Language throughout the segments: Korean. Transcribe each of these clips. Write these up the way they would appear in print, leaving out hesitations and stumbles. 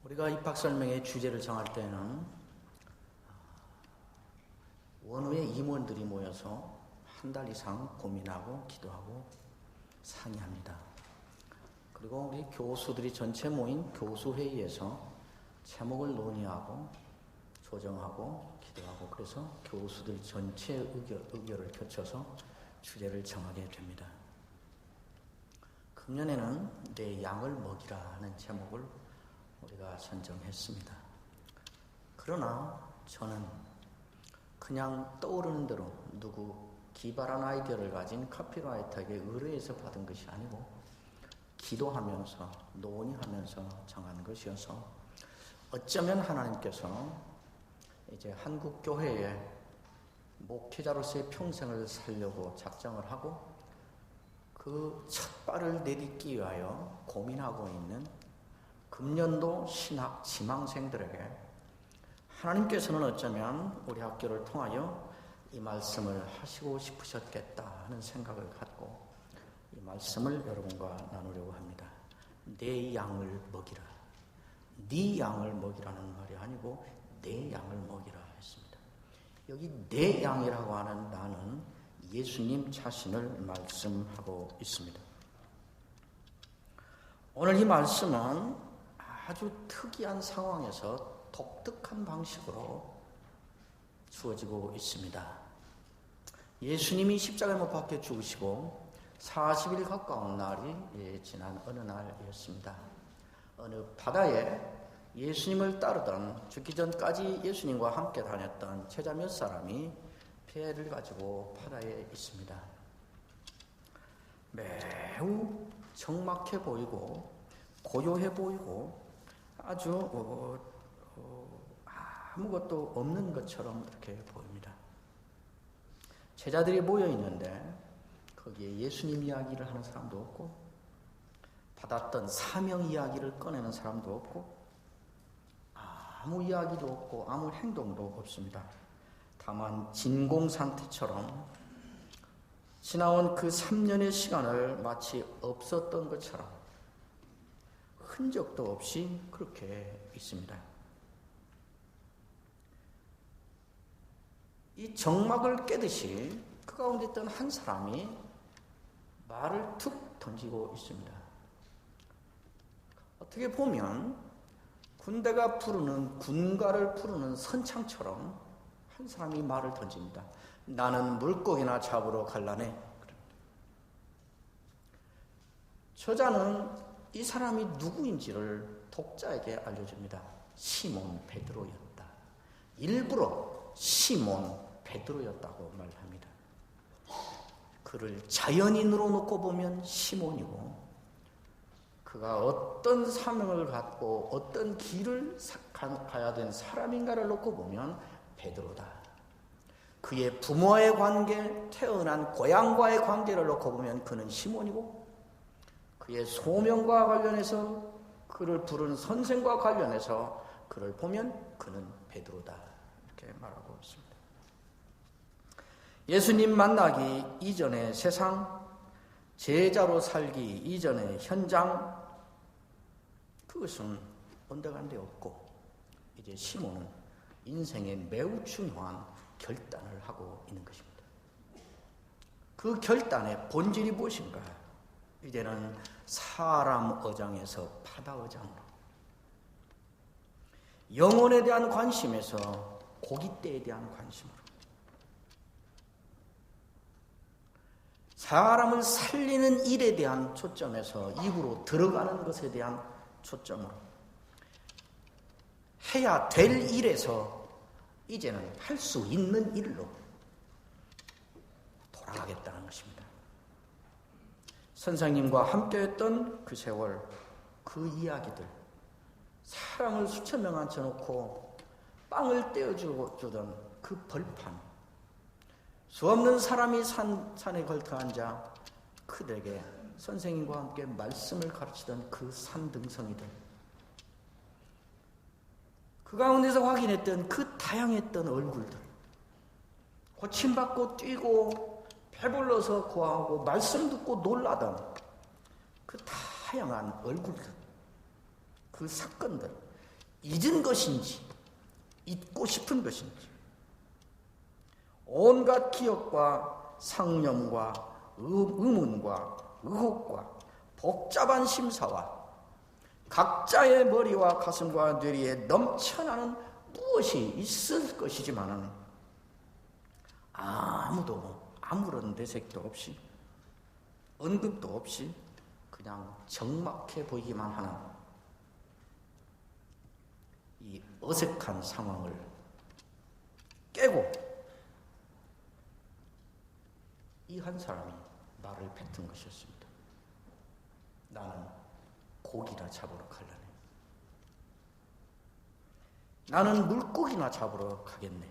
우리가 입학설명의 주제를 정할 때는 원우의 임원들이 모여서 한 달 이상 고민하고 기도하고 상의합니다. 그리고 우리 교수들이 전체 모인 교수회의에서 제목을 논의하고 조정하고 기도하고, 그래서 교수들 전체 의견을 거쳐서 주제를 정하게 됩니다. 금년에는 내 양을 먹이라 하는 제목을 우리가 선정했습니다. 그러나 저는 그냥 떠오르는 대로 누구 기발한 아이디어를 가진 카피라이터에게 의뢰해서 받은 것이 아니고 기도하면서 논의하면서 정한 것이어서, 어쩌면 하나님께서 이제 한국 교회에 목회자로서의 평생을 살려고 작정을 하고 그 첫 발을 내딛기 위하여 고민하고 있는 금년도 신학 지망생들에게 하나님께서는 어쩌면 우리 학교를 통하여 이 말씀을 하시고 싶으셨겠다 하는 생각을 갖고 이 말씀을 여러분과 나누려고 합니다. 내 양을 먹이라. 네 양을 먹이라는 말이 아니고 내 양을 먹이라 했습니다. 여기 내 양이라고 하는 나는 예수님 자신을 말씀하고 있습니다. 오늘 이 말씀은 아주 특이한 상황에서 독특한 방식으로 주어지고 있습니다. 예수님이 십자가에 못 박혀 죽으시고 40일 가까운 날이 지난 어느 날이었습니다. 어느 바다에 예수님을 따르던, 죽기 전까지 예수님과 함께 다녔던 제자 몇 사람이 배를 가지고 바다에 있습니다. 매우 적막해 보이고 고요해 보이고 아주 아무것도 없는 것처럼 이렇게 보입니다. 제자들이 모여 있는데 거기에 예수님 이야기를 하는 사람도 없고 받았던 사명 이야기를 꺼내는 사람도 없고 아무 이야기도 없고 아무 행동도 없습니다. 다만 진공 상태처럼 지나온 그 3년의 시간을 마치 없었던 것처럼 흔적도 없이 그렇게 있습니다. 이 정막을 깨듯이 그 가운데 있던 한 사람이 말을 툭 던지고 있습니다. 어떻게 보면 군대가 부르는, 군가를 부르는 선창처럼 한 사람이 말을 던집니다. 나는 물고기나 잡으러 갈라네. 저자는 이 사람이 누구인지를 독자에게 알려줍니다. 시몬 베드로였다. 일부러 시몬 베드로였다고 말합니다. 그를 자연인으로 놓고 보면 시몬이고, 그가 어떤 사명을 갖고 어떤 길을 가야 된 사람인가를 놓고 보면 베드로다. 그의 부모와의 관계, 태어난 고향과의 관계를 놓고 보면 그는 시몬이고, 그의 소명과 관련해서 그를 부른 선생과 관련해서 그를 보면 그는 베드로다. 이렇게 말하고 있습니다. 예수님 만나기 이전의 세상, 제자로 살기 이전의 현장, 그것은 온데간데 없고 이제 시몬은 인생의 매우 중요한 결단을 하고 있는 것입니다. 그 결단의 본질이 무엇인가? 이제는 사람 어장에서 바다 어장으로, 영혼에 대한 관심에서 고깃대에 대한 관심으로, 사람을 살리는 일에 대한 초점에서 입으로 들어가는 것에 대한 초점으로, 해야 될 일에서 이제는 할 수 있는 일로 돌아가겠다는 것입니다. 선생님과 함께했던 그 세월, 그 이야기들, 사랑을 수천 명 앉혀놓고 빵을 떼어주던 그 벌판, 수없는 사람이 산에 걸터 앉아 그들에게 선생님과 함께 말씀을 가르치던 그 산등성이들, 그 가운데서 확인했던 그 다양했던 얼굴들, 고침받고 뛰고 배불러서 구하고 말씀 듣고 놀라던 그 다양한 얼굴들, 그 사건들, 잊은 것인지 잊고 싶은 것인지 온갖 기억과 상념과 의문과 의혹과 복잡한 심사와 각자의 머리와 가슴과 뇌리에 넘쳐나는 무엇이 있을 것이지만은 아무도 아무런 내색도 없이 언급도 없이 그냥 적막해 보이기만 하는 이 어색한 상황을 깨고 이 한 사람이 말을 뱉은 것이었습니다. 나는 고기나 잡으러 갈라네. 나는 물고기나 잡으러 가겠네.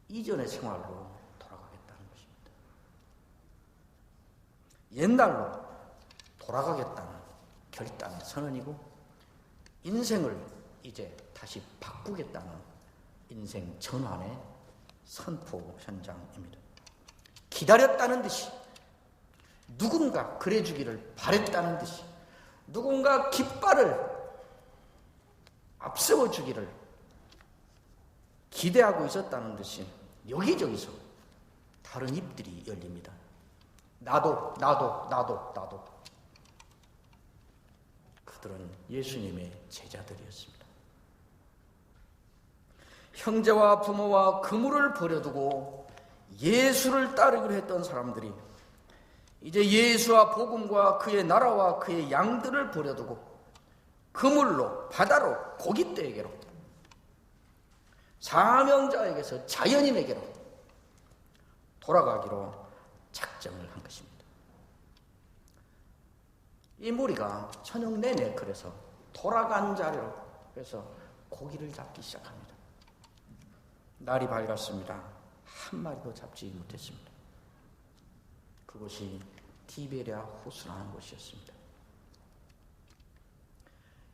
이전의 생활로 돌아가겠다는 것입니다. 옛날로 돌아가겠다는 결단의 선언이고 인생을 이제 다시 바꾸겠다는 인생 전환의 선포 현장입니다. 기다렸다는 듯이 누군가 그래주기를 바랬다는 듯이 누군가 깃발을 앞세워 주기를 기대하고 있었다는 듯이 여기저기서 다른 입들이 열립니다. 나도. 그들은 예수님의 제자들이었습니다. 형제와 부모와 그물을 버려두고 예수를 따르기로 했던 사람들이 이제 예수와 복음과 그의 나라와 그의 양들을 버려두고 그물로, 바다로, 고깃대에게로, 사명자에게서 자연인에게로 돌아가기로 작정을 한 것입니다. 이 무리가 저녁 내내 그래서 돌아간 자리로 그래서 고기를 잡기 시작합니다. 날이 밝았습니다. 한 마리도 잡지 못했습니다. 그곳이 디베랴 호수라는 곳이었습니다.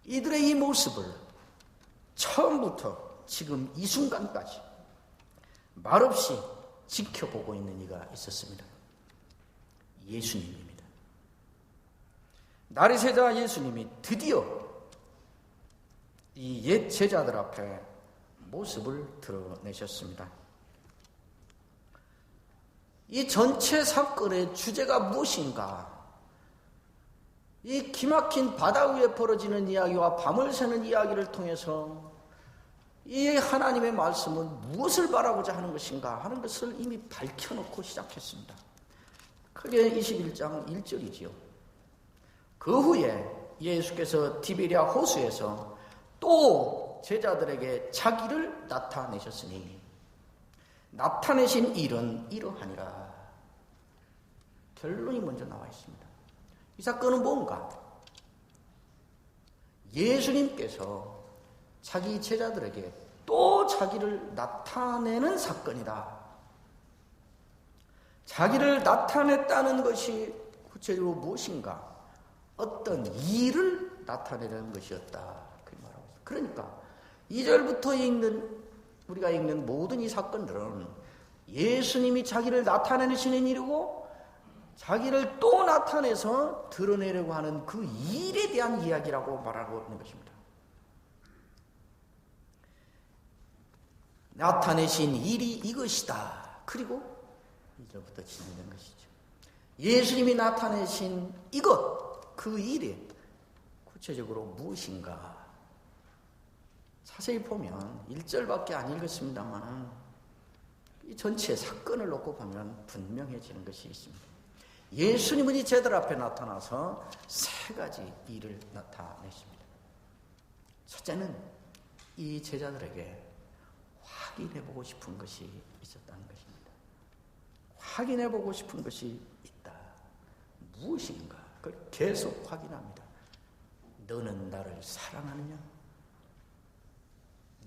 이들의 이 모습을 처음부터 지금 이 순간까지 말없이 지켜보고 있는 이가 있었습니다. 예수님입니다. 날이 새자 예수님이 드디어 이 옛 제자들 앞에 모습을 드러내셨습니다. 이 전체 사건의 주제가 무엇인가? 이 기막힌 바다 위에 벌어지는 이야기와 밤을 새는 이야기를 통해서 이 하나님의 말씀은 무엇을 바라고자 하는 것인가 하는 것을 이미 밝혀놓고 시작했습니다. 그게 21장 1절이지요. 그 후에 예수께서 디베랴 호수에서 또 제자들에게 자기를 나타내셨으니 나타내신 일은 이러하니라. 결론이 먼저 나와 있습니다. 이 사건은 뭔가? 예수님께서 자기 제자들에게 또 자기를 나타내는 사건이다. 자기를 나타냈다는 것이 구체적으로 무엇인가? 어떤 일을 나타내는 것이었다. 그러니까 2절부터 우리가 읽는 모든 이 사건들은 예수님이 자기를 나타내시는 일이고 자기를 또 나타내서 드러내려고 하는 그 일에 대한 이야기라고 말하고 있는 것입니다. 나타내신 일이 이것이다. 그리고 2절부터 진행된 것이죠. 예수님이 나타내신 이것, 그 일이 구체적으로 무엇인가? 자세히 보면 1절밖에 안 읽었습니다만 이 전체 사건을 놓고 보면 분명해지는 것이 있습니다. 예수님은 이 제자들 앞에 나타나서 세 가지 일을 나타내십니다. 첫째는 이 제자들에게 확인해보고 싶은 것이 있었다는 것입니다. 확인해보고 싶은 것이 있다. 무엇인가? 그걸 계속 확인합니다. 너는 나를 사랑하느냐?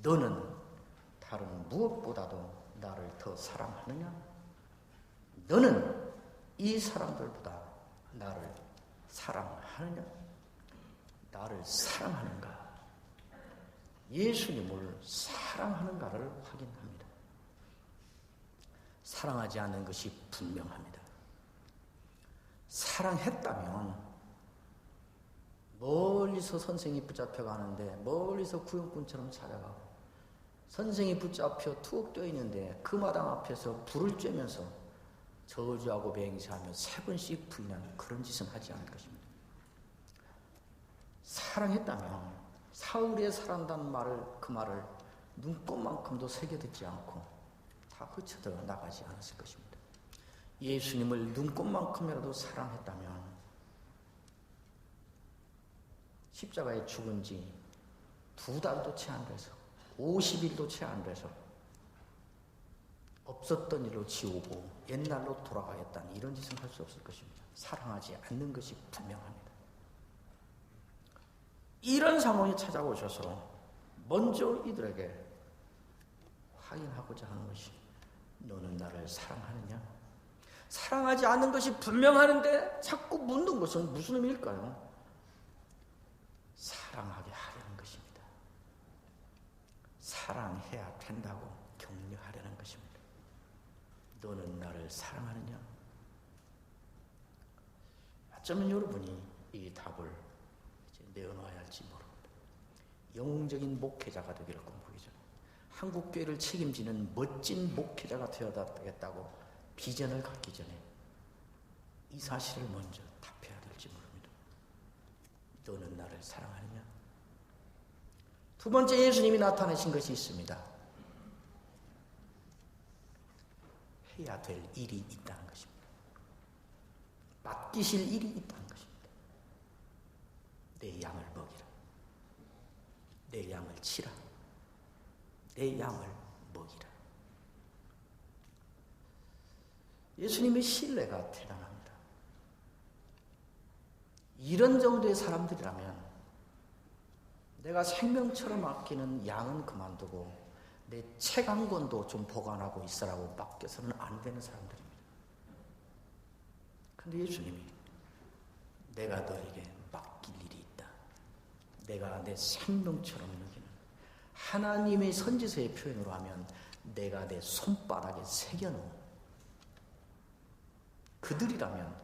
너는 다른 무엇보다도 나를 더 사랑하느냐? 너는 이 사람들보다 나를 사랑하느냐? 나를 사랑하는가? 예수님을 사랑하는가를 확인합니다. 사랑하지 않는 것이 분명합니다. 사랑했다면 멀리서 선생이 붙잡혀 가는데 멀리서 구형꾼처럼 찾아가고 선생이 붙잡혀 투옥 되어 있는데 그 마당 앞에서 불을 쬐면서 저주하고 맹세하며 3번씩 부인하는 그런 짓은 하지 않을 것입니다. 사랑했다면 사울의 사랑한다는 말을 그 말을 눈꽃만큼도 새겨듣지 않고 다 흩어져 나가지 않았을 것입니다. 예수님을 눈꽃만큼이라도 사랑했다면 십자가에 죽은 지 2달도 채 안 돼서 50일도 채 안 돼서 없었던 일로 지우고 옛날로 돌아가겠다는 이런 짓은 할 수 없을 것입니다. 사랑하지 않는 것이 분명합니다. 이런 상황이 찾아오셔서 먼저 이들에게 확인하고자 하는 것이 너는 나를 사랑하느냐? 사랑하지 않는 것이 분명하는데 자꾸 묻는 것은 무슨 의미일까요? 사랑하게 하려는 것입니다. 사랑해야 된다고 격려하려는 것입니다. 너는 나를 사랑하느냐? 어쩌면 여러분이 이 답을 이제 내어놔야 할지 모릅니다. 영웅적인 목회자가 되기를 꿈꾸기 전에 한국교회를 책임지는 멋진 목회자가 되어야겠다고 비전을 갖기 전에 이 사실을 먼저 답해야 될지 모릅니다. 너는 나를 사랑하느냐? 두 번째 예수님이 나타내신 것이 있습니다. 해야 될 일이 있다는 것입니다. 맡기실 일이 있다는 것입니다. 내 양을 먹이라. 내 양을 치라. 내 양을 먹이라. 예수님의 신뢰가 대단합니다. 이런 정도의 사람들이라면 내가 생명처럼 아끼는 양은 그만두고 내 책 한 권도 좀 보관하고 있으라고 맡겨서는 안 되는 사람들입니다. 그런데 예수님이 내가 너에게 맡길 일이 있다. 내가 내 생명처럼 여기는 하나님의 선지서의 표현으로 하면 내가 내 손바닥에 새겨놓은 그들이라면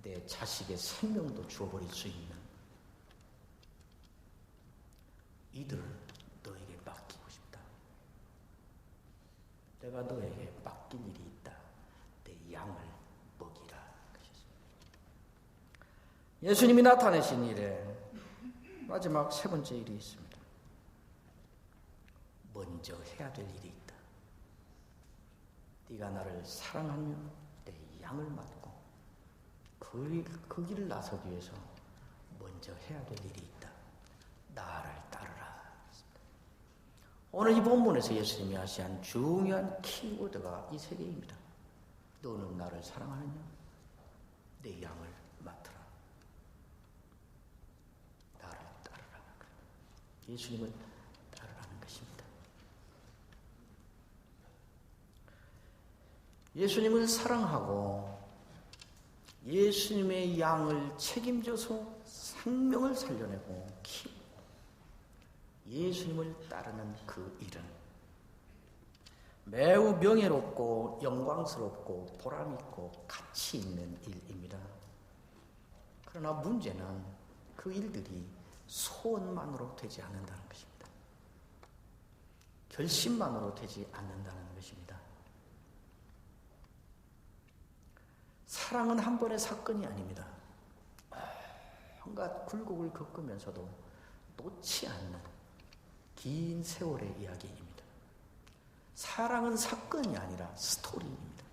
내 자식의 생명도 주어버릴 수 있는 이들을 너에게 맡기고 싶다. 내가 너에게 맡길 일이 있다. 내 양을 먹이라. 예수님이 나타내신 일에 마지막 세 번째 일이 있습니다. 먼저 해야 될 일이 있다. 네가 나를 사랑하며 내 양을 맡고 그 길을 나서기 위해서 먼저 해야 될 일이 있다. 나를 따르라. 오늘 이 본문에서 예수님이 하신 중요한 키워드가 이 세 개입니다. 너는 나를 사랑하느냐? 내 양을 맡으라. 나를 따르라. 예수님을 따르라는 것입니다. 예수님을 사랑하고 예수님의 양을 책임져서 생명을 살려내고 키우고 예수님을 따르는 그 일은 매우 명예롭고 영광스럽고 보람있고 가치 있는 일입니다. 그러나 문제는 그 일들이 소원만으로 되지 않는다는 것입니다. 결심만으로 되지 않는다는 것입니다. 사랑은 한 번의 사건이 아닙니다. 온갖 굴곡을 겪으면서도 놓지 않는 긴 세월의 이야기입니다. 사랑은 사건이 아니라 스토리입니다.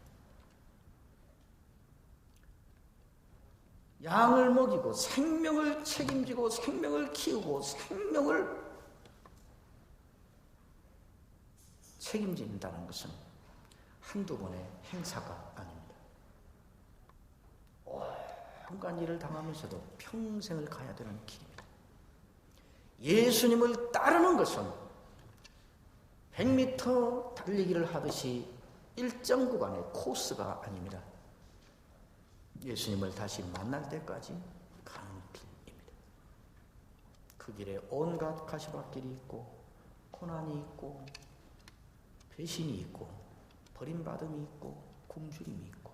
양을 먹이고 생명을 책임지고 생명을 키우고 생명을 책임진다는 것은 한두 번의 행사가 아닙니다. 온갖 일을 당하면서도 평생을 가야 되는 길입니다. 예수님을 따르는 것은 100m 달리기를 하듯이 일정 구간의 코스가 아닙니다. 예수님을 다시 만날 때까지 가는 길입니다. 그 길에 온갖 가시밭길이 있고 고난이 있고 배신이 있고 버림받음이 있고 굶주림이 있고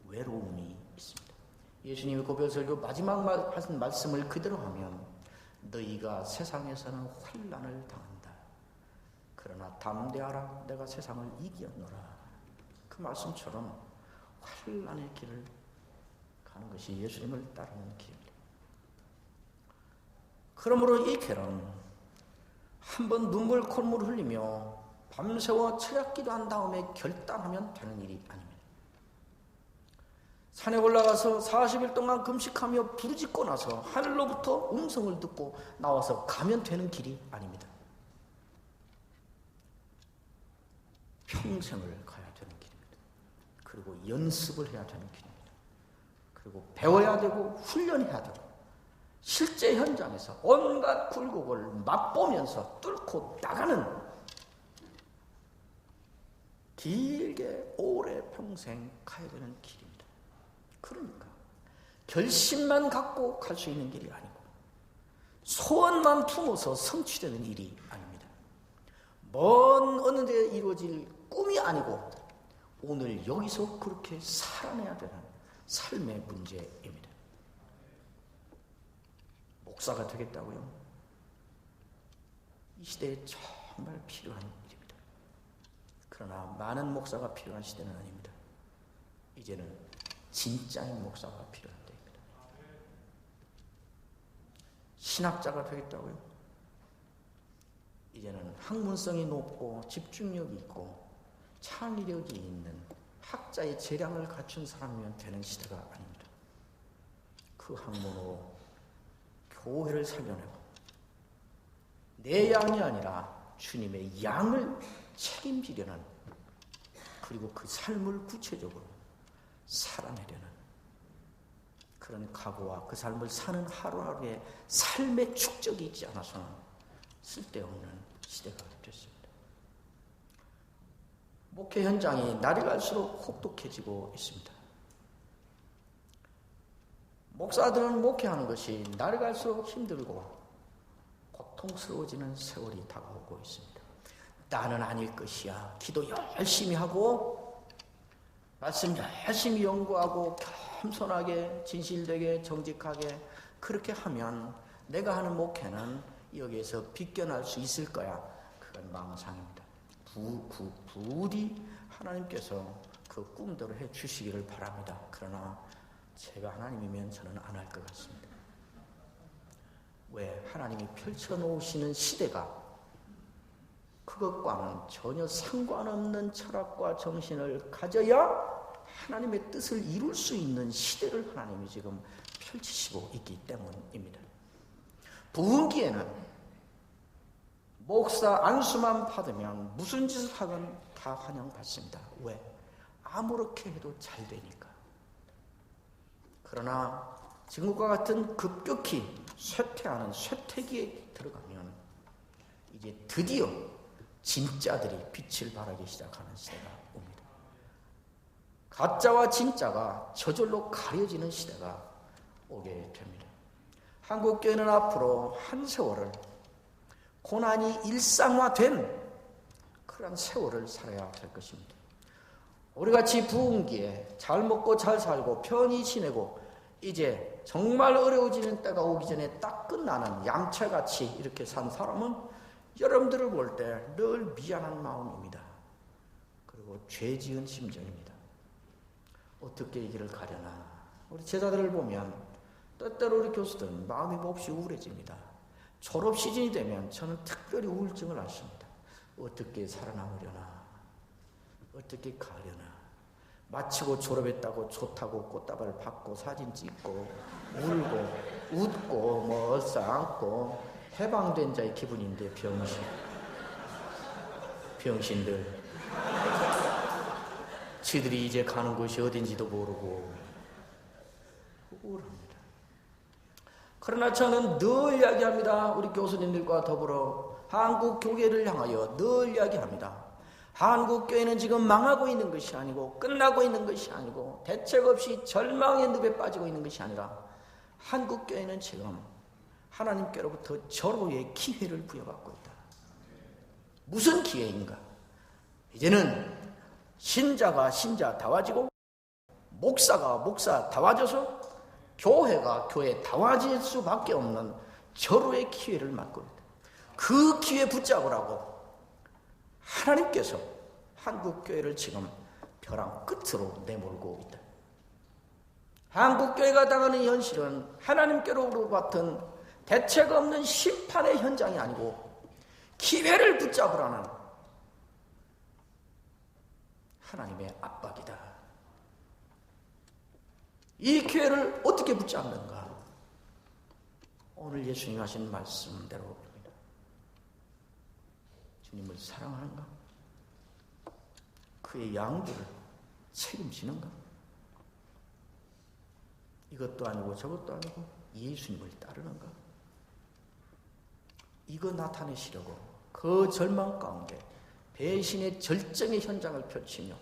외로움이 있습니다. 예수님의 고별설교 마지막 하신 말씀을 그대로 하면 너희가 세상에서는 환난을 당한다. 그러나 담대하라, 내가 세상을 이겼노라. 그 말씀처럼 환난의 길을 가는 것이 예수님을 따르는 길입니다. 그러므로 이 길은 한번 눈물 콧물 흘리며 밤새워 철야 기도한 다음에 결단하면 되는 일이 아닙니다. 산에 올라가서 40일 동안 금식하며 부르짖고 나서 하늘로부터 음성을 듣고 나와서 가면 되는 길이 아닙니다. 평생을 가야 되는 길입니다. 그리고 연습을 해야 되는 길입니다. 그리고 배워야 되고 훈련해야 되고 실제 현장에서 온갖 굴곡을 맛보면서 뚫고 나가는 길게 오래 평생 가야 되는 길입니다. 그러니까 결심만 갖고 갈 수 있는 길이 아니고 소원만 품어서 성취되는 일이 아닙니다. 먼 어느 데 이루어질 꿈이 아니고 오늘 여기서 그렇게 살아내야 되는 삶의 문제입니다. 목사가 되겠다고요? 이 시대에 정말 필요한 일입니다. 그러나 많은 목사가 필요한 시대는 아닙니다. 이제는 진짜인 목사가 필요한 때입니다. 신학자가 되겠다고요? 이제는 학문성이 높고 집중력이 있고 창의력이 있는 학자의 재량을 갖춘 사람이면 되는 시대가 아닙니다. 그 학문으로 교회를 살려내고 내 양이 아니라 주님의 양을 책임지려는, 그리고 그 삶을 구체적으로 살아내려는 그런 각오와 그 삶을 사는 하루하루의 삶의 축적이 있지 않아서는 쓸데없는 시대가 됐습니다. 목회 현장이 날이 갈수록 혹독해지고 있습니다. 목사들은 목회하는 것이 날이 갈수록 힘들고 고통스러워지는 세월이 다가오고 있습니다. 나는 아닐 것이야. 기도 열심히 하고 말씀 열심히 연구하고 겸손하게 진실되게 정직하게 그렇게 하면 내가 하는 목회는 여기에서 비껴날 수 있을 거야. 그건 망상입니다. 부디 하나님께서 그 꿈대로 해 주시기를 바랍니다. 그러나 제가 하나님이면 저는 안 할 것 같습니다. 왜? 하나님이 펼쳐놓으시는 시대가 그것과는 전혀 상관없는 철학과 정신을 가져야 하나님의 뜻을 이룰 수 있는 시대를 하나님이 지금 펼치시고 있기 때문입니다. 부흥기에는 목사 안수만 받으면 무슨 짓을 하건 다 환영받습니다. 왜? 아무렇게 해도 잘 되니까. 그러나 지금과 같은 급격히 쇠퇴하는 쇠퇴기에 들어가면 이제 드디어 진짜들이 빛을 발하기 시작하는 시대가 옵니다. 가짜와 진짜가 저절로 가려지는 시대가 오게 됩니다. 한국교회는 앞으로 한 세월을 고난이 일상화된 그런 세월을 살아야 될 것입니다. 우리같이 부흥기에 잘 먹고 잘 살고 편히 지내고 이제 정말 어려워지는 때가 오기 전에 딱 끝나는 얌체같이 이렇게 산 사람은 여러분들을 볼 때 늘 미안한 마음입니다. 그리고 죄 지은 심정입니다. 어떻게 이 길을 가려나. 우리 제자들을 보면 때때로 우리 교수들은 마음이 몹시 우울해집니다. 졸업 시즌이 되면 저는 특별히 우울증을 앓습니다. 어떻게 살아남으려나, 어떻게 가려나. 마치고 졸업했다고 좋다고 꽃다발 받고 사진 찍고 울고 웃고 뭐 얼싸안고 해방된 자의 기분인데 병신들 지들이 이제 가는 곳이 어딘지도 모르고 우울합니다. 그러나 저는 늘 이야기합니다. 우리 교수님들과 더불어 한국 교계를 향하여 늘 이야기합니다. 한국 교회는 지금 망하고 있는 것이 아니고 끝나고 있는 것이 아니고 대책 없이 절망의 늪에 빠지고 있는 것이 아니라 한국 교회는 지금 하나님께로부터 절호의 기회를 부여받고 있다. 무슨 기회인가? 이제는 신자가 신자다워지고 목사가 목사다워져서 교회가 교회다워질 수밖에 없는 절호의 기회를 맞고 있다. 그 기회 붙잡으라고 하나님께서 한국교회를 지금 벼랑 끝으로 내몰고 있다. 한국교회가 당하는 현실은 하나님께로부터 대책 없는 심판의 현장이 아니고 기회를 붙잡으라는 하나님의 압박이다. 이 기회를 어떻게 붙잡는가? 오늘 예수님 하신 말씀대로입니다. 주님을 사랑하는가? 그의 양들을 책임지는가? 이것도 아니고 저것도 아니고 예수님을 따르는가? 이거 나타내시려고 그 절망 가운데 배신의 절정의 현장을 펼치며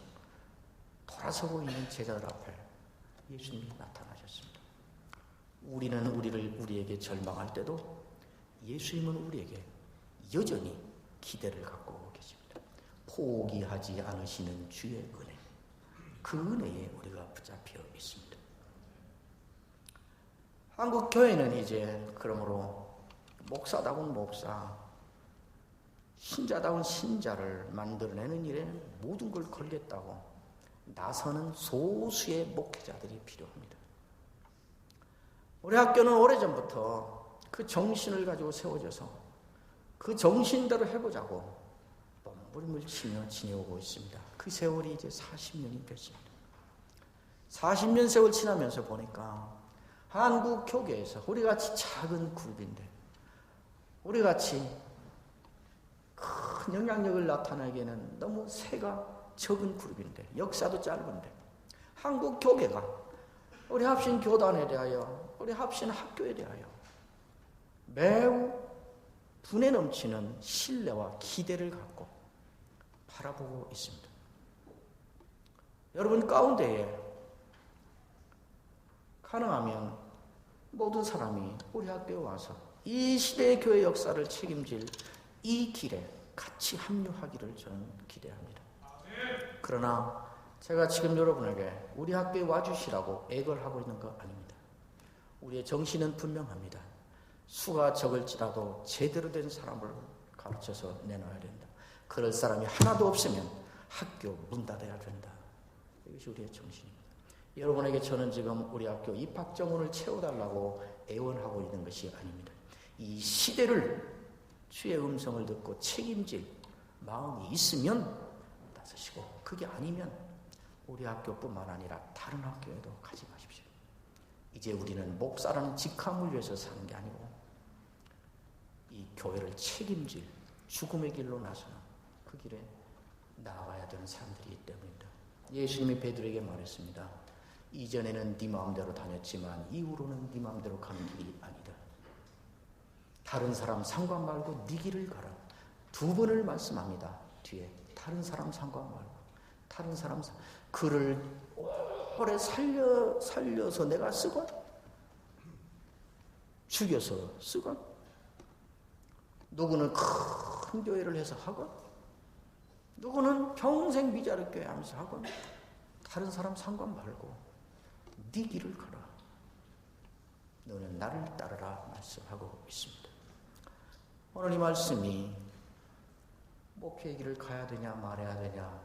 돌아서고 있는 제자들 앞에 예수님이 나타나셨습니다. 우리는 우리에게 절망할 때도 예수님은 우리에게 여전히 기대를 갖고 계십니다. 포기하지 않으시는 주의 은혜, 그 은혜에 우리가 붙잡혀 있습니다. 한국 교회는 이제 그러므로 목사다운 목사, 신자다운 신자를 만들어내는 일에 모든 걸 걸겠다고 나서는 소수의 목회자들이 필요합니다. 우리 학교는 오래전부터 그 정신을 가지고 세워져서 그 정신대로 해보자고 몸부림을 치며 지내오고 있습니다. 그 세월이 이제 40년이 됐습니다. 40년 세월 지나면서 보니까 한국 교계에서 우리같이 작은 그룹인데, 우리같이 큰 영향력을 나타내기에는 너무 새가 적은 그룹인데, 역사도 짧은데, 한국 교계가 우리 합신 교단에 대하여, 우리 합신 학교에 대하여 매우 분에 넘치는 신뢰와 기대를 갖고 바라보고 있습니다. 여러분 가운데에 가능하면 모든 사람이 우리 학교에 와서 이 시대의 교회 역사를 책임질 이 길에 같이 합류하기를 저는 기대합니다. 그러나 제가 지금 여러분에게 우리 학교에 와주시라고 애걸 하고 있는 거 아닙니다. 우리의 정신은 분명합니다. 수가 적을지라도 제대로 된 사람을 가르쳐서 내놔야 된다. 그럴 사람이 하나도 없으면 학교 문 닫아야 된다. 이것이 우리의 정신입니다. 여러분에게 저는 지금 우리 학교 입학정원을 채워달라고 애원하고 있는 것이 아닙니다. 이 시대를 주의 음성을 듣고 책임질 마음이 있으면 나서시고, 그게 아니면 우리 학교뿐만 아니라 다른 학교에도 가지 마십시오. 이제 우리는 목사라는 직함을 위해서 사는 게 아니고 이 교회를 책임질 죽음의 길로 나서는 그 길에 나아가야 되는 사람들이기 때문입니다. 예수님이 베드로에게 말했습니다. 이전에는 네 마음대로 다녔지만 이후로는 네 마음대로 가는 길이 아니다. 다른 사람 상관 말고 네 길을 가라. 2번을 말씀합니다. 뒤에 다른 사람 상관 말고, 다른 사람 그를 오래 살려서 내가 쓰건, 죽여서 쓰건, 누구는 큰 교회를 해서 하건, 누구는 평생 미자립 교회 하면서 하건, 다른 사람 상관 말고 네 길을 가라. 너는 나를 따르라 말씀하고 있습니다. 오늘 이 말씀이 목회의 길을 가야 되냐 말아야 되냐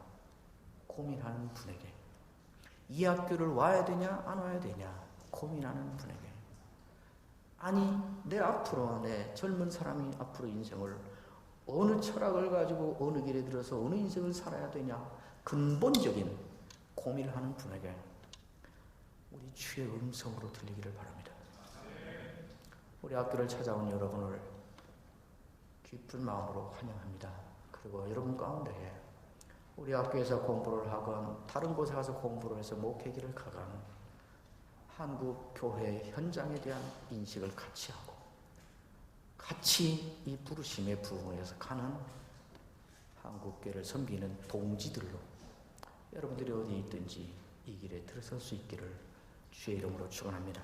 고민하는 분에게, 이 학교를 와야 되냐 안 와야 되냐 고민하는 분에게, 아니 내 앞으로, 내 젊은 사람이 앞으로 인생을 어느 철학을 가지고 어느 길에 들어서 어느 인생을 살아야 되냐 근본적인 고민을 하는 분에게 우리 주의 음성으로 들리기를 바랍니다. 우리 학교를 찾아온 여러분을 기쁜 마음으로 환영합니다. 그리고 여러분 가운데에 우리 학교에서 공부를 하건 다른 곳에 가서 공부를 해서 목회길을 가건 한국 교회 현장에 대한 인식을 같이 하고 같이 이 부르심에 부응해서 가는 한국 교회를 섬기는 동지들로 여러분들이 어디 있든지 이 길에 들어설 수 있기를 주의 이름으로 축원합니다.